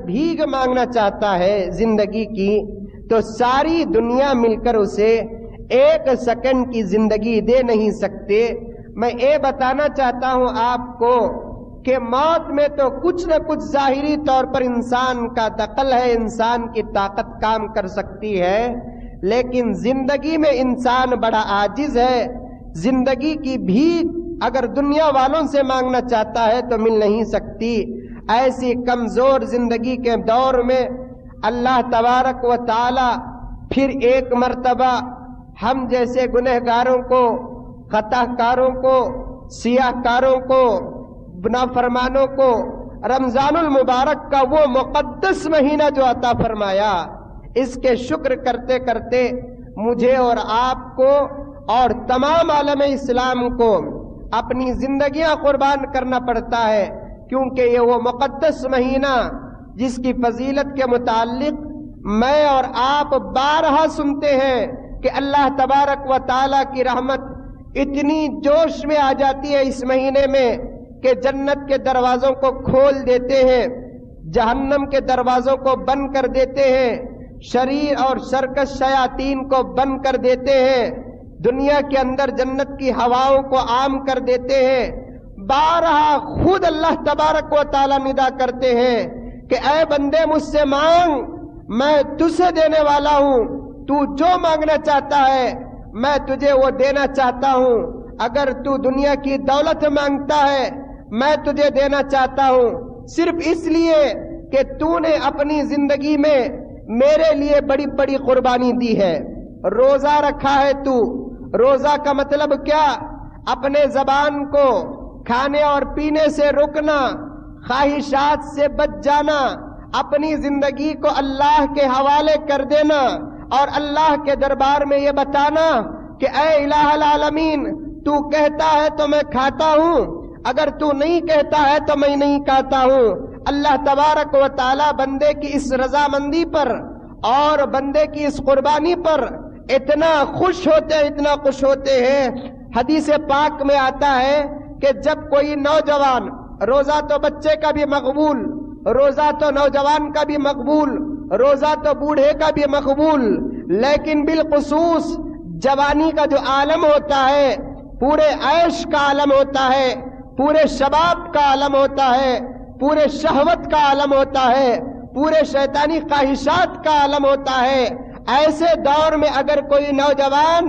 بھیک مانگنا چاہتا ہے زندگی کی تو ساری دنیا مل کر اسے 1 سیکنڈ کی زندگی دے نہیں سکتے۔ میں یہ بتانا چاہتا ہوں آپ کو کہ موت میں تو کچھ نہ کچھ ظاہری طور پر انسان کا دخل ہے، انسان کی طاقت کام کر سکتی ہے، لیکن زندگی میں انسان بڑا عاجز ہے۔ زندگی کی بھیک اگر دنیا والوں سے مانگنا چاہتا ہے تو مل نہیں سکتی۔ ایسی کمزور زندگی کے دور میں اللہ تبارک و تعالی پھر ایک مرتبہ ہم جیسے گنہگاروں کو، خطا کاروں کو، سیاہ کاروں کو، نافرمانوں کو رمضان المبارک کا وہ مقدس مہینہ جو عطا فرمایا، اس کے شکر کرتے کرتے مجھے اور آپ کو اور تمام عالم اسلام کو اپنی زندگیاں قربان کرنا پڑتا ہے، کیونکہ یہ وہ مقدس مہینہ جس کی فضیلت کے متعلق میں اور آپ بارہا سنتے ہیں کہ اللہ تبارک و تعالیٰ کی رحمت اتنی جوش میں آ جاتی ہے اس مہینے میں کہ جنت کے دروازوں کو کھول دیتے ہیں، جہنم کے دروازوں کو بند کر دیتے ہیں، شریر اور سرکش شیاطین کو بند کر دیتے ہیں، دنیا کے اندر جنت کی ہواؤں کو عام کر دیتے ہیں۔ بارہا خود اللہ تبارک و تعالیٰ ندا کرتے ہیں کہ اے بندے مجھ سے مانگ، میں تجھے دینے والا ہوں، تو جو مانگنا چاہتا ہے میں تجھے وہ دینا چاہتا ہوں۔ اگر تو دنیا کی دولت مانگتا ہے میں تجھے دینا چاہتا ہوں، صرف اس لیے کہ تو نے اپنی زندگی میں میرے لیے بڑی بڑی قربانی دی ہے۔ روزہ رکھا ہے تو، روزہ کا مطلب کیا؟ اپنے زبان کو کھانے اور پینے سے روکنا، خواہشات سے بچ جانا، اپنی زندگی کو اللہ کے حوالے کر دینا اور اللہ کے دربار میں یہ بتانا کہ اے الہ العالمین، تو کہتا ہے تو میں کھاتا ہوں، اگر تو نہیں کہتا ہے تو میں نہیں کھاتا ہوں۔ اللہ تبارک و تعالی بندے کی اس رضامندی پر اور بندے کی اس قربانی پر اتنا خوش ہوتے ہیں، اتنا خوش ہوتے ہیں۔ حدیث پاک میں آتا ہے کہ جب کوئی نوجوان، روزہ تو بچے کا بھی مقبول، روزہ تو نوجوان کا بھی مقبول، روزہ تو بوڑھے کا بھی مقبول، لیکن بالخصوص جوانی کا جو عالم ہوتا ہے، پورے عیش کا عالم ہوتا ہے، پورے شباب کا عالم ہوتا ہے، پورے شہوت کا عالم ہوتا ہے، پورے شیطانی خواہشات کا عالم ہوتا ہے۔ ایسے دور میں اگر کوئی نوجوان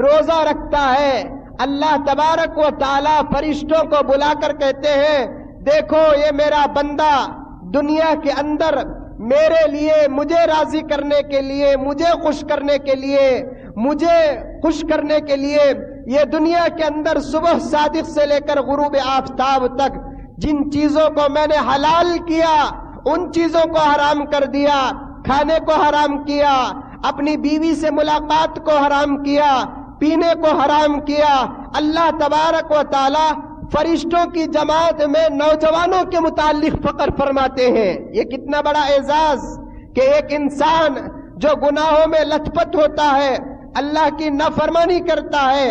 روزہ رکھتا ہے، اللہ تبارک و تعالی فرشتوں کو بلا کر کہتے ہیں دیکھو یہ میرا بندہ دنیا کے اندر میرے لیے، مجھے راضی کرنے کے لیے، مجھے خوش کرنے کے لیے، مجھے خوش کرنے کے لیے یہ دنیا کے اندر صبح صادق سے لے کر غروب آفتاب تک جن چیزوں کو میں نے حلال کیا ان چیزوں کو حرام کر دیا، کھانے کو حرام کیا، اپنی بیوی سے ملاقات کو حرام کیا، پینے کو حرام کیا۔ اللہ تبارک و تعالی فرشتوں کی جماعت میں نوجوانوں کے متعلق فخر فرماتے ہیں۔ یہ کتنا بڑا اعزاز کہ ایک انسان جو گناہوں میں لت پت ہوتا ہے، اللہ کی نافرمانی کرتا ہے،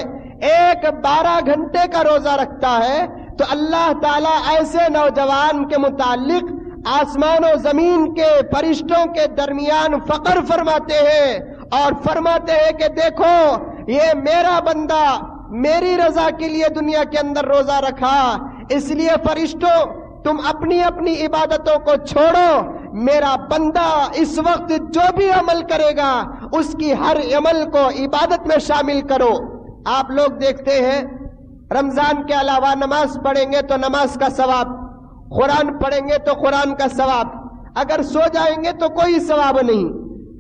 12 گھنٹے کا روزہ رکھتا ہے، تو اللہ تعالیٰ ایسے نوجوان کے متعلق آسمان و زمین کے فرشتوں کے درمیان فخر فرماتے ہیں اور فرماتے ہیں کہ دیکھو یہ میرا بندہ میری رضا کے لیے دنیا کے اندر روزہ رکھا، اس لیے فرشتوں تم اپنی اپنی عبادتوں کو چھوڑو، میرا بندہ اس وقت جو بھی عمل کرے گا اس کی ہر عمل کو عبادت میں شامل کرو۔ آپ لوگ دیکھتے ہیں رمضان کے علاوہ نماز پڑھیں گے تو نماز کا ثواب، قرآن پڑھیں گے تو قرآن کا ثواب، اگر سو جائیں گے تو کوئی ثواب نہیں،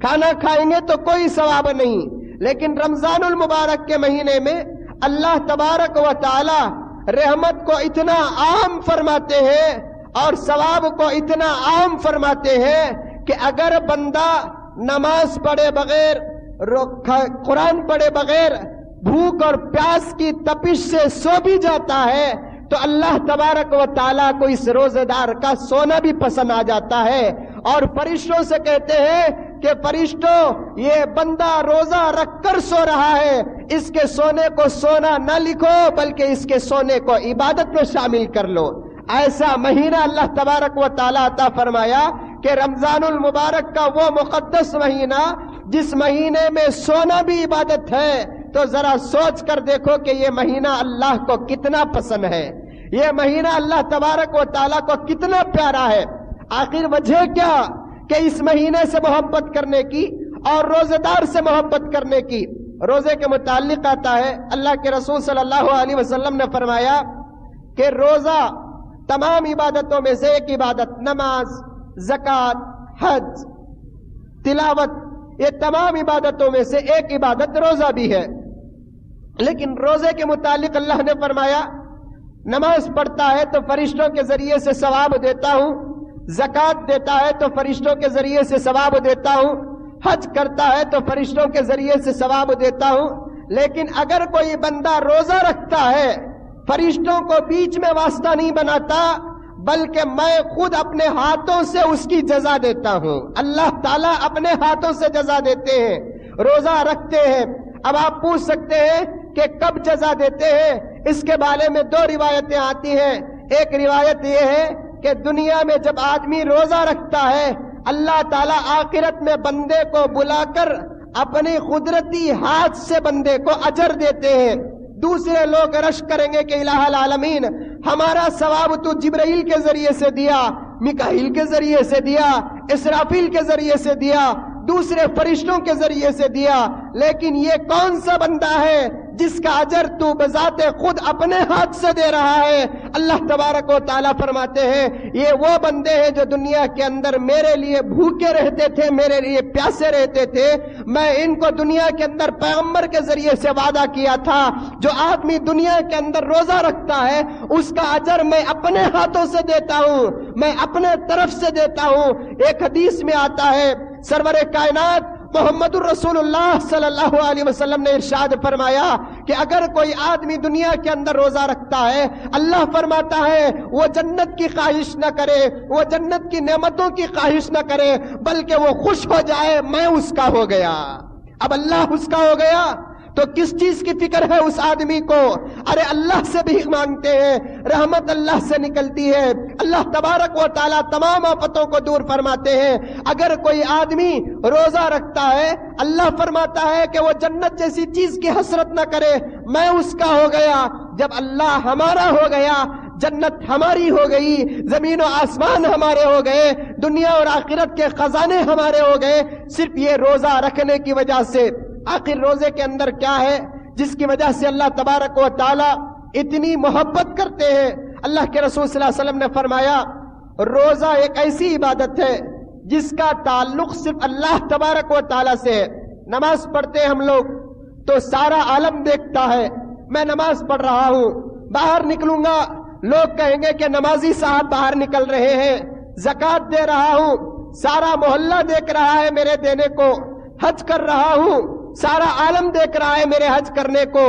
کھانا کھائیں گے تو کوئی ثواب نہیں، لیکن رمضان المبارک کے مہینے میں اللہ تبارک و تعالی رحمت کو اتنا عام فرماتے ہیں اور ثواب کو اتنا عام فرماتے ہیں کہ اگر بندہ نماز پڑھے بغیر، قرآن پڑھے بغیر بھوک اور پیاس کی تپش سے سو بھی جاتا ہے تو اللہ تبارک و تعالیٰ کو اس روزے دار کا سونا بھی پسند آ جاتا ہے، اور فرشتوں سے کہتے ہیں کہ فرشتوں یہ بندہ روزہ رکھ کر سو رہا ہے، اس کے سونے کو سونا نہ لکھو بلکہ اس کے سونے کو عبادت میں شامل کر لو۔ ایسا مہینہ اللہ تبارک و تعالیٰ عطا فرمایا کہ رمضان المبارک کا وہ مقدس مہینہ جس مہینے میں سونا بھی عبادت ہے، تو ذرا سوچ کر دیکھو کہ یہ مہینہ اللہ کو کتنا پسند ہے، یہ مہینہ اللہ تبارک و تعالیٰ کو کتنا پیارا ہے۔ آخر وجہ کیا کہ اس مہینے سے محبت کرنے کی اور روزے دار سے محبت کرنے کی؟ روزے کے متعلق آتا ہے، اللہ کے رسول صلی اللہ علیہ وسلم نے فرمایا کہ روزہ تمام عبادتوں میں سے ایک عبادت، نماز، زکوٰۃ، حج، تلاوت، یہ تمام عبادتوں میں سے ایک عبادت روزہ بھی ہے۔ لیکن روزے کے متعلق اللہ نے فرمایا نماز پڑھتا ہے تو فرشتوں کے ذریعے سے ثواب دیتا ہوں، زکوٰۃ دیتا ہے تو فرشتوں کے ذریعے سے ثواب دیتا ہوں، حج کرتا ہے تو فرشتوں کے ذریعے سے ثواب دیتا ہوں۔ لیکن اگر کوئی بندہ روزہ رکھتا ہے، فرشتوں کو بیچ میں واسطہ نہیں بناتا، بلکہ میں خود اپنے ہاتھوں سے اس کی جزا دیتا ہوں، اللہ تعالیٰ اپنے ہاتھوں سے جزا دیتے ہیں، روزہ رکھتے ہیں۔ اب آپ پوچھ سکتے ہیں کہ کب جزا دیتے ہیں؟ اس کے بارے میں دو روایتیں آتی ہیں۔ ایک روایت یہ ہے کہ دنیا میں جب آدمی روزہ رکھتا ہے، اللہ تعالیٰ آخرت میں بندے کو بلا کر اپنی قدرتی ہاتھ سے بندے کو اجر دیتے ہیں۔ دوسرے لوگ رش کریں گے کہ الہ العالمین، ہمارا ثواب تو جبرائیل کے ذریعے سے دیا، میکائیل کے ذریعے سے دیا، اسرافیل کے ذریعے سے دیا، دوسرے فرشتوں کے ذریعے سے دیا، لیکن یہ کون سا بندہ ہے جس کا اجر تو بذات خود اپنے ہاتھ سے دے رہا ہے؟ اللہ تبارک و تعالیٰ فرماتے ہیں یہ وہ بندے ہیں جو دنیا کے اندر میرے لیے بھوکے رہتے تھے، میرے لیے پیاسے رہتے تھے، میں ان کو دنیا کے اندر پیغمبر کے ذریعے سے وعدہ کیا تھا، جو آدمی دنیا کے اندر روزہ رکھتا ہے اس کا اجر میں اپنے ہاتھوں سے دیتا ہوں، میں اپنے طرف سے دیتا ہوں۔ ایک حدیث میں آتا ہے سرور کائنات محمد الرسول اللہ صلی اللہ علیہ وسلم نے ارشاد فرمایا کہ اگر کوئی آدمی دنیا کے اندر روزہ رکھتا ہے، اللہ فرماتا ہے وہ جنت کی خواہش نہ کرے، وہ جنت کی نعمتوں کی خواہش نہ کرے، بلکہ وہ خوش ہو جائے میں اس کا ہو گیا۔ اب اللہ اس کا ہو گیا تو کس چیز کی فکر ہے اس آدمی کو؟ ارے اللہ سے بھی مانگتے ہیں، رحمت اللہ سے نکلتی ہے، اللہ تبارک و تعالیٰ تمام آفتوں کو دور فرماتے ہیں۔ اگر کوئی آدمی روزہ رکھتا ہے، اللہ فرماتا ہے کہ وہ جنت جیسی چیز کی حسرت نہ کرے، میں اس کا ہو گیا۔ جب اللہ ہمارا ہو گیا، جنت ہماری ہو گئی، زمین و آسمان ہمارے ہو گئے، دنیا اور آخرت کے خزانے ہمارے ہو گئے، صرف یہ روزہ رکھنے کی وجہ سے۔ آخر روزے کے اندر کیا ہے جس کی وجہ سے اللہ تبارک و تعالیٰ اتنی محبت کرتے ہیں؟ اللہ کے رسول صلی اللہ علیہ وسلم نے فرمایا روزہ ایک ایسی عبادت ہے جس کا تعلق صرف اللہ تبارک و تعالیٰ سے ہے۔ نماز پڑھتے ہیں ہم لوگ تو سارا عالم دیکھتا ہے، میں نماز پڑھ رہا ہوں، باہر نکلوں گا لوگ کہیں گے کہ نمازی صاحب باہر نکل رہے ہیں، زکوٰۃ دے رہا ہوں سارا محلہ دیکھ رہا ہے میرے دینے کو، حج کر رہا ہوں سارا عالم دیکھ رہا ہے میرے حج کرنے کو،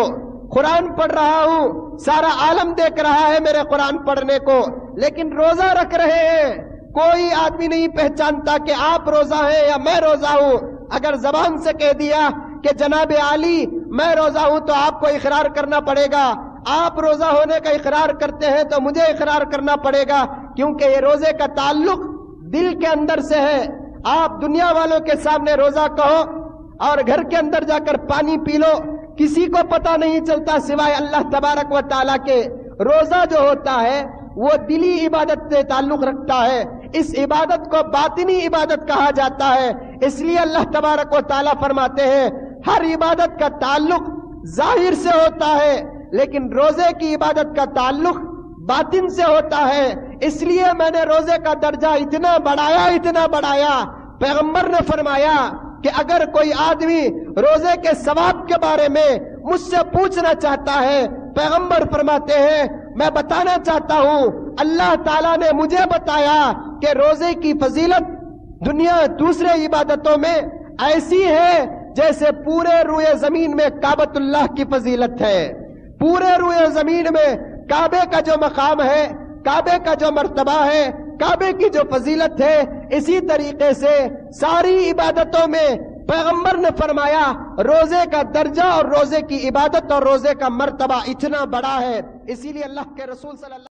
قرآن پڑھ رہا ہوں سارا عالم دیکھ رہا ہے میرے قرآن پڑھنے کو، لیکن روزہ رکھ رہے ہیں کوئی آدمی نہیں پہچانتا کہ آپ روزہ ہیں یا میں روزہ ہوں۔ اگر زبان سے کہہ دیا کہ جناب عالی میں روزہ ہوں تو آپ کو اقرار کرنا پڑے گا، آپ روزہ ہونے کا اقرار کرتے ہیں تو مجھے اقرار کرنا پڑے گا، کیونکہ یہ روزے کا تعلق دل کے اندر سے ہے۔ آپ دنیا والوں کے سامنے روزہ کہو اور گھر کے اندر جا کر پانی پی لو، کسی کو پتہ نہیں چلتا سوائے اللہ تبارک و تعالیٰ کے۔ روزہ جو ہوتا ہے وہ دلی عبادت سے تعلق رکھتا ہے، اس عبادت کو باطنی عبادت کہا جاتا ہے۔ اس لیے اللہ تبارک و تعالیٰ فرماتے ہیں ہر عبادت کا تعلق ظاہر سے ہوتا ہے، لیکن روزے کی عبادت کا تعلق باطن سے ہوتا ہے۔ اس لیے میں نے روزے کا درجہ اتنا بڑھایا، پیغمبر نے فرمایا کہ اگر کوئی آدمی روزے کے ثواب کے بارے میں مجھ سے پوچھنا چاہتا ہے، پیغمبر فرماتے ہیں میں بتانا چاہتا ہوں اللہ تعالیٰ نے مجھے بتایا کہ روزے کی فضیلت دنیا دوسرے عبادتوں میں ایسی ہے جیسے پورے روئے زمین میں کعبۃ اللہ کی فضیلت ہے۔ پورے روئے زمین میں کعبے کا جو مقام ہے، کعبے کا جو مرتبہ ہے، کعبے کی جو فضیلت ہے، اسی طریقے سے ساری عبادتوں میں پیغمبر نے فرمایا روزے کا درجہ اور روزے کی عبادت اور روزے کا مرتبہ اتنا بڑا ہے۔ اسی لیے اللہ کے رسول صلی اللہ